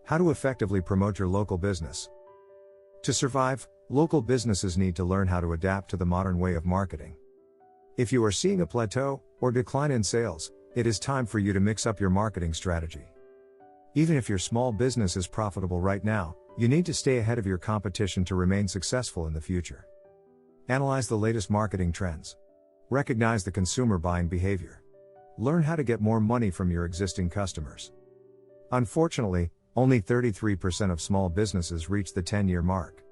How to effectively promote your local business. To survive, local businesses need to learn how to adapt to the modern way of marketing. If you are seeing a plateau or decline in sales, it is time for you to mix up your marketing strategy. Even if your small business is profitable right now, you need to stay ahead of your competition to remain successful in the future. Analyze the latest marketing trends. Recognize the consumer buying behavior. Learn how to get more money from your existing customers. Unfortunately, only 33% of small businesses reach the 10-year mark.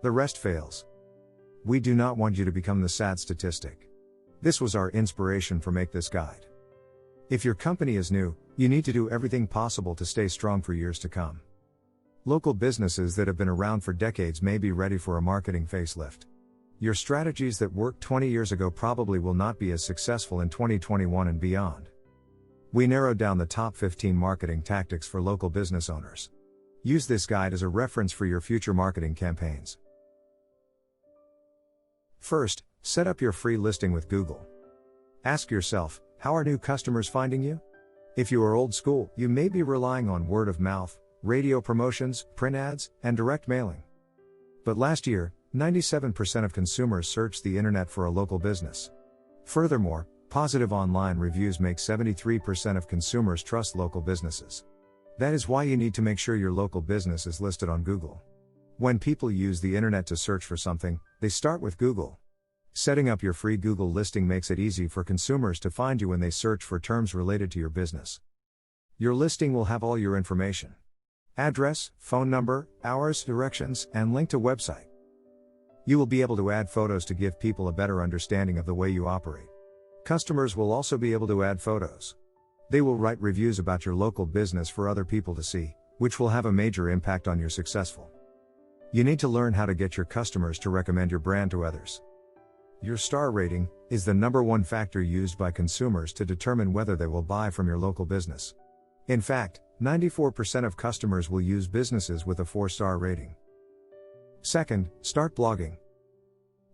The rest fails. We do not want you to become the sad statistic. This was our inspiration for Make This Guide. If your company is new, you need to do everything possible to stay strong for years to come. Local businesses that have been around for decades may be ready for a marketing facelift. Your strategies that worked 20 years ago probably will not be as successful in 2021 and beyond. We narrowed down the top 15 marketing tactics for local business owners. Use this guide as a reference for your future marketing campaigns. First, set up your free listing with Google. Ask yourself, how are new customers finding you? If you are old school, you may be relying on word of mouth, radio promotions, print ads, and direct mailing. But last year, 97% of consumers searched the internet for a local business. Furthermore, positive online reviews make 73% of consumers trust local businesses. That is why you need to make sure your local business is listed on Google. When people use the internet to search for something, they start with Google. Setting up your free Google listing makes it easy for consumers to find you when they search for terms related to your business. Your listing will have all your information: address, phone number, hours, directions, and link to website. You will be able to add photos to give people a better understanding of the way you operate. Customers will also be able to add photos. They will write reviews about your local business for other people to see, which will have a major impact on your successful. You need to learn how to get your customers to recommend your brand to others. Your star rating is the number one factor used by consumers to determine whether they will buy from your local business. In fact, 94% of customers will use businesses with a 4-star rating. Second, start blogging.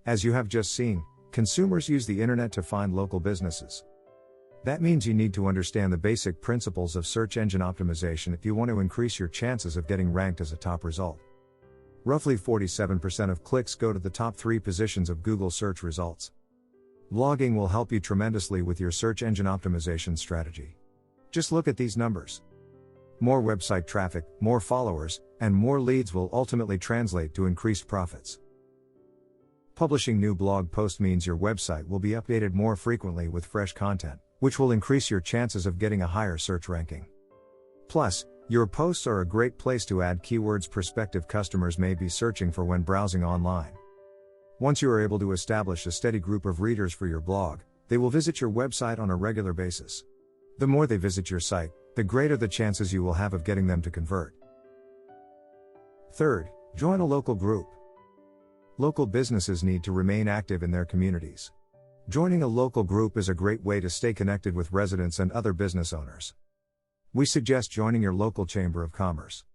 As you have just seen, consumers use the internet to find local businesses. That means you need to understand the basic principles of search engine optimization if you want to increase your chances of getting ranked as a top result. Roughly 47% of clicks go to the top 3 positions of Google search results. Blogging will help you tremendously with your search engine optimization strategy. Just look at these numbers. More website traffic, more followers, and more leads will ultimately translate to increased profits. Publishing new blog posts means your website will be updated more frequently with fresh content, which will increase your chances of getting a higher search ranking. Plus, your posts are a great place to add keywords prospective customers may be searching for when browsing online. Once you are able to establish a steady group of readers for your blog, they will visit your website on a regular basis. The more they visit your site, the greater the chances you will have of getting them to convert. Third, join a local group. Local businesses need to remain active in their communities. Joining a local group is a great way to stay connected with residents and other business owners. We suggest joining your local chamber of commerce.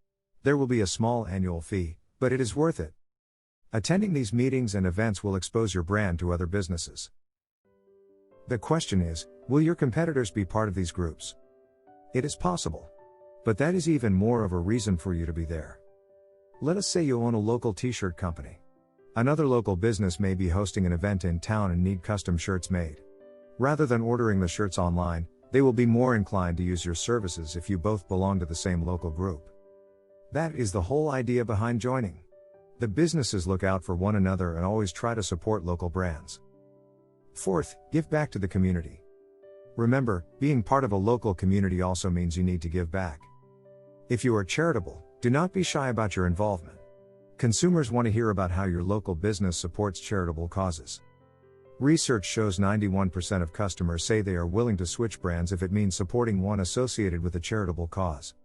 There will be a small annual fee, but it is worth it. Attending these meetings and events will expose your brand to other businesses. The question is, will your competitors be part of these groups? It is possible. But that is even more of a reason for you to be there. Let us say you own a local t-shirt company. Another local business may be hosting an event in town and need custom shirts made. Rather than ordering the shirts online, they will be more inclined to use your services if you both belong to the same local group. That is the whole idea behind joining. The businesses look out for one another and always try to support local brands. Fourth, give back to the community. Remember, being part of a local community also means you need to give back. If you are charitable, do not be shy about your involvement. Consumers want to hear about how your local business supports charitable causes. Research shows 91% of customers say they are willing to switch brands if it means supporting one associated with a charitable cause.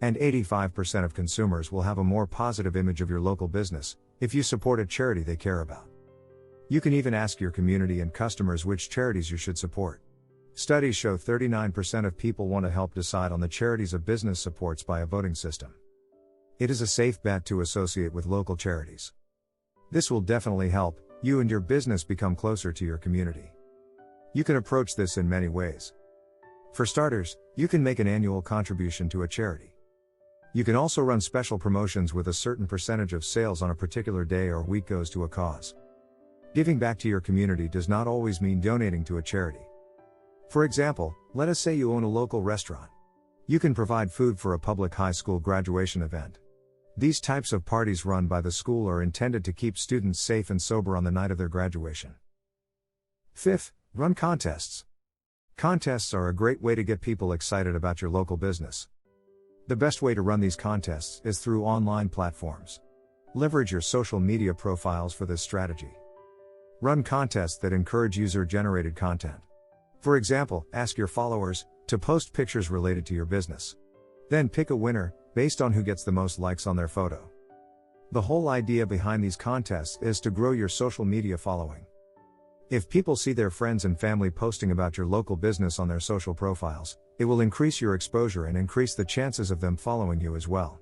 And 85% of consumers will have a more positive image of your local business if you support a charity they care about. You can even ask your community and customers which charities you should support. Studies show 39% of people want to help decide on the charities a business supports by a voting system. It is a safe bet to associate with local charities. This will definitely help you and your business become closer to your community. You can approach this in many ways. For starters, you can make an annual contribution to a charity. You can also run special promotions with a certain percentage of sales on a particular day or week goes to a cause. Giving back to your community does not always mean donating to a charity. For example, let us say you own a local restaurant. You can provide food for a public high school graduation event. These types of parties run by the school are intended to keep students safe and sober on the night of their graduation. Fifth, run contests. Contests are a great way to get people excited about your local business. The best way to run these contests is through online platforms. Leverage your social media profiles for this strategy. Run contests that encourage user-generated content. For example, ask your followers to post pictures related to your business. Then pick a winner, based on who gets the most likes on their photo. The whole idea behind these contests is to grow your social media following. If people see their friends and family posting about your local business on their social profiles, it will increase your exposure and increase the chances of them following you as well.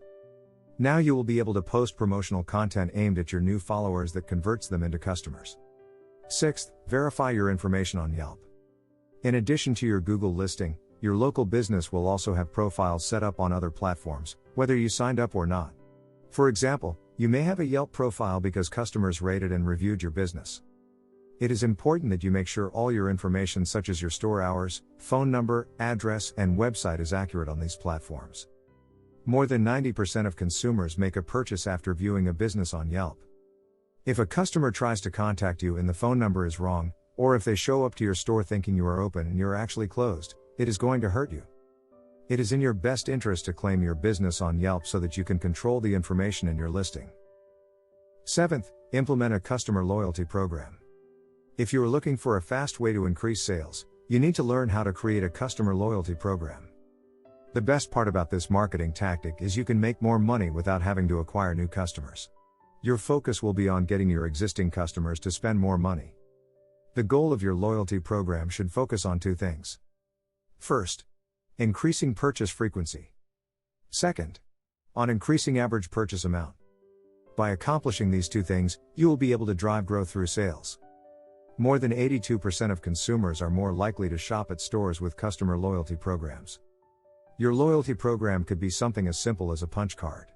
Now you will be able to post promotional content aimed at your new followers that converts them into customers. Sixth, verify your information on Yelp. In addition to your Google listing, your local business will also have profiles set up on other platforms, whether you signed up or not. For example, you may have a Yelp profile because customers rated and reviewed your business. It is important that you make sure all your information such as your store hours, phone number, address, and website is accurate on these platforms. More than 90% of consumers make a purchase after viewing a business on Yelp. If a customer tries to contact you and the phone number is wrong, or if they show up to your store thinking you are open and you're actually closed, it is going to hurt you. It is in your best interest to claim your business on Yelp so that you can control the information in your listing. Seventh, implement a customer loyalty program. If you are looking for a fast way to increase sales, you need to learn how to create a customer loyalty program. The best part about this marketing tactic is you can make more money without having to acquire new customers. Your focus will be on getting your existing customers to spend more money. The goal of your loyalty program should focus on two things. First, increasing purchase frequency. Second, on increasing average purchase amount. By accomplishing these two things, you will be able to drive growth through sales. More than 82% of consumers are more likely to shop at stores with customer loyalty programs. Your loyalty program could be something as simple as a punch card.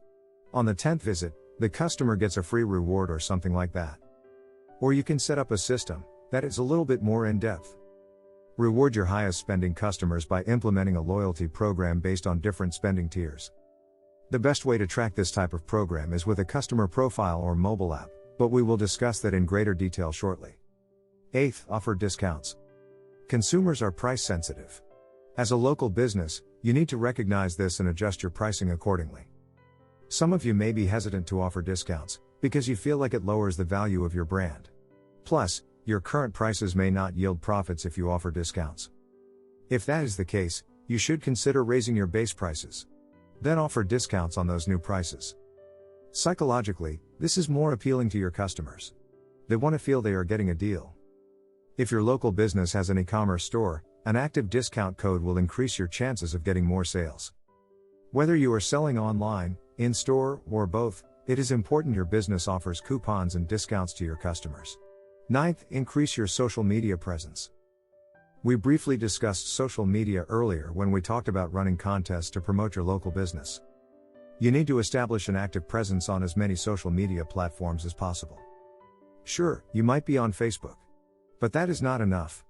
On the 10th visit, the customer gets a free reward or something like that. Or you can set up a system that is a little bit more in-depth. Reward your highest spending customers by implementing a loyalty program based on different spending tiers. The best way to track this type of program is with a customer profile or mobile app, but we will discuss that in greater detail shortly. Eighth, offer discounts. Consumers are price sensitive. As a local business, you need to recognize this and adjust your pricing accordingly. Some of you may be hesitant to offer discounts because you feel like it lowers the value of your brand. Plus, your current prices may not yield profits if you offer discounts. If that is the case, you should consider raising your base prices. Then offer discounts on those new prices. Psychologically, this is more appealing to your customers. They want to feel they are getting a deal. If your local business has an e-commerce store, an active discount code will increase your chances of getting more sales. Whether you are selling online, in-store, or both, it is important your business offers coupons and discounts to your customers. Ninth, increase your social media presence. We briefly discussed social media earlier when we talked about running contests to promote your local business. You need to establish an active presence on as many social media platforms as possible. Sure, you might be on Facebook. But that is not enough.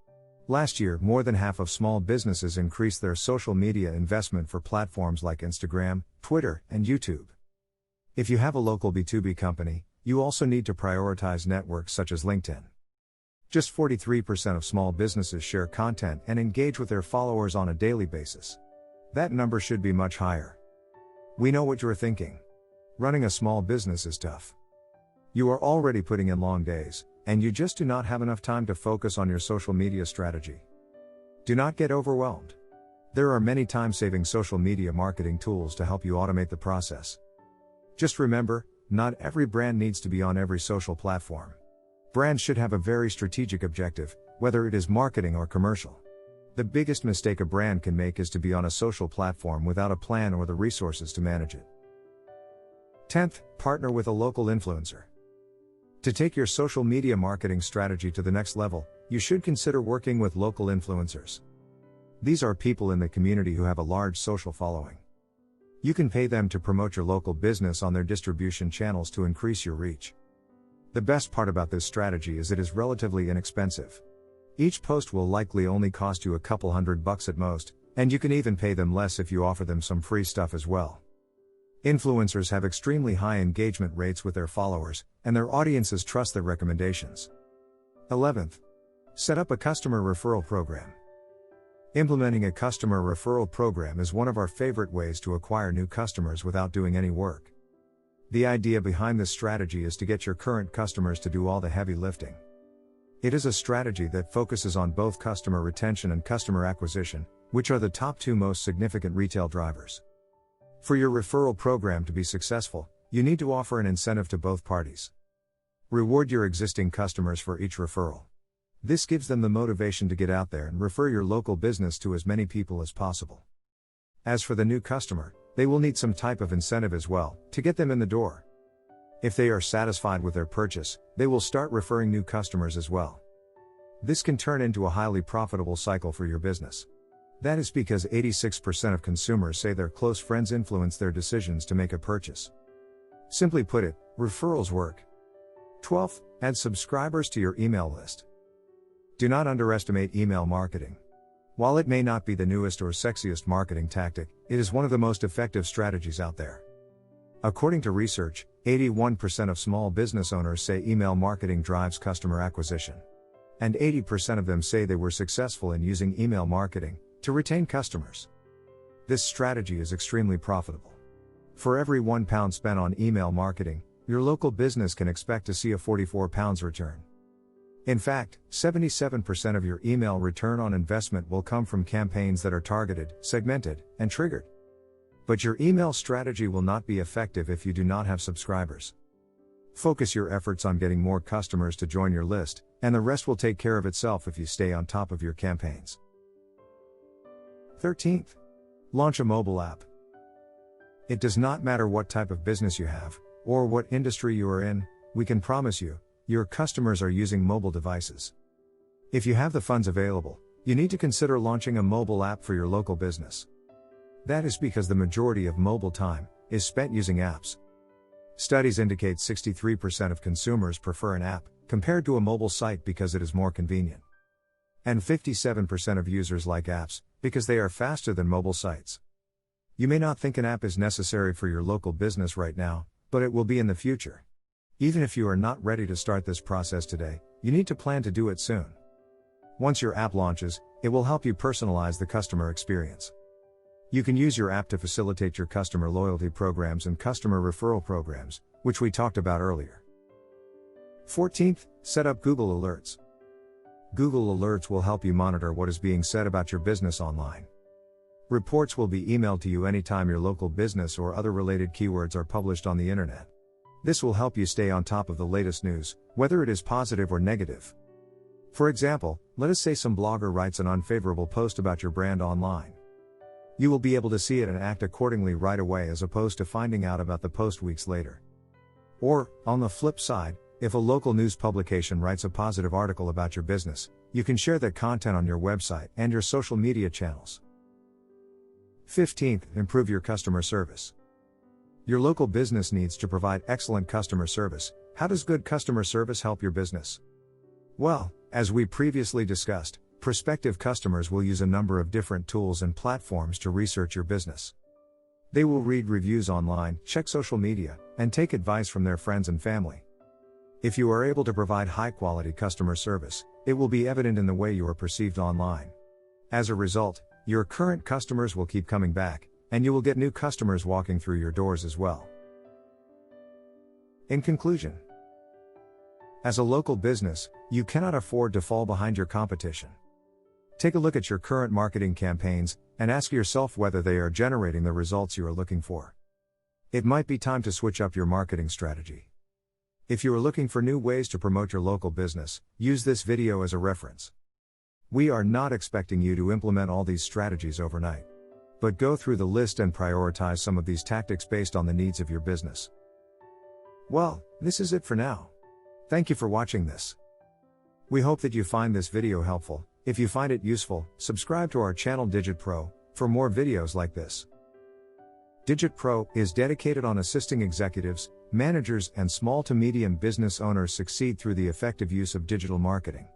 Last year, more than half of small businesses increased their social media investment for platforms like Instagram, Twitter, and YouTube. If you have a local B2B company, you also need to prioritize networks such as LinkedIn. Just 43% of small businesses share content and engage with their followers on a daily basis. That number should be much higher. We know what you're thinking. Running a small business is tough. You are already putting in long days, and you just do not have enough time to focus on your social media strategy. Do not get overwhelmed. There are many time-saving social media marketing tools to help you automate the process. Just remember, not every brand needs to be on every social platform. Brands should have a very strategic objective, whether it is marketing or commercial. The biggest mistake a brand can make is to be on a social platform without a plan or the resources to manage it. 10th, partner with a local influencer. To take your social media marketing strategy to the next level, you should consider working with local influencers. These are people in the community who have a large social following. You can pay them to promote your local business on their distribution channels to increase your reach. The best part about this strategy is it is relatively inexpensive. Each post will likely only cost you a couple $100 at most, and you can even pay them less if you offer them some free stuff as well. Influencers have extremely high engagement rates with their followers, and their audiences trust their recommendations. 11th. Set up a customer referral program. Implementing a customer referral program is one of our favorite ways to acquire new customers without doing any work. The idea behind this strategy is to get your current customers to do all the heavy lifting. It is a strategy that focuses on both customer retention and customer acquisition, which are the top two most significant retail drivers. For your referral program to be successful, you need to offer an incentive to both parties. Reward your existing customers for each referral. This gives them the motivation to get out there and refer your local business to as many people as possible. As for the new customer, they will need some type of incentive as well, to get them in the door. If they are satisfied with their purchase, they will start referring new customers as well. This can turn into a highly profitable cycle for your business. That is because 86% of consumers say their close friends influence their decisions to make a purchase. Simply put it, referrals work. 12th, add subscribers to your email list. Do not underestimate email marketing. While it may not be the newest or sexiest marketing tactic, it is one of the most effective strategies out there. According to research, 81% of small business owners say email marketing drives customer acquisition. And 80% of them say they were successful in using email marketing to retain customers. This strategy is extremely profitable. For every £1 spent on email marketing, your local business can expect to see a £44 return. In fact, 77% of your email return on investment will come from campaigns that are targeted, segmented, and triggered. But your email strategy will not be effective if you do not have subscribers. Focus your efforts on getting more customers to join your list, and the rest will take care of itself if you stay on top of your campaigns. 13th. Launch a mobile app. It does not matter what type of business you have, or what industry you are in, we can promise you, your customers are using mobile devices. If you have the funds available, you need to consider launching a mobile app for your local business. That is because the majority of mobile time is spent using apps. Studies indicate 63% of consumers prefer an app compared to a mobile site because it is more convenient. And 57% of users like apps because they are faster than mobile sites. You may not think an app is necessary for your local business right now, but it will be in the future. Even if you are not ready to start this process today, you need to plan to do it soon. Once your app launches, it will help you personalize the customer experience. You can use your app to facilitate your customer loyalty programs and customer referral programs, which we talked about earlier. 14th, set up Google Alerts. Google Alerts will help you monitor what is being said about your business online. Reports will be emailed to you anytime your local business or other related keywords are published on the internet. This will help you stay on top of the latest news, whether it is positive or negative. For example, let us say some blogger writes an unfavorable post about your brand online. You will be able to see it and act accordingly right away as opposed to finding out about the post weeks later. Or, on the flip side, if a local news publication writes a positive article about your business, you can share that content on your website and your social media channels. 15th, improve your customer service. Your local business needs to provide excellent customer service. How does good customer service help your business? Well, as we previously discussed, prospective customers will use a number of different tools and platforms to research your business. They will read reviews online, check social media, and take advice from their friends and family. If you are able to provide high-quality customer service, it will be evident in the way you are perceived online. As a result, your current customers will keep coming back, and you will get new customers walking through your doors as well. In conclusion, as a local business, you cannot afford to fall behind your competition. Take a look at your current marketing campaigns, and ask yourself whether they are generating the results you are looking for. It might be time to switch up your marketing strategy. If you are looking for new ways to promote your local business, use this video as a reference. We are not expecting you to implement all these strategies overnight. But go through the list and prioritize some of these tactics based on the needs of your business. Well, this is it for now. Thank you for watching this. We hope that you find this video helpful. If you find it useful, subscribe to our channel Digit Pro for more videos like this. Digit Pro is dedicated on assisting executives, managers, and small to medium business owners succeed through the effective use of digital marketing.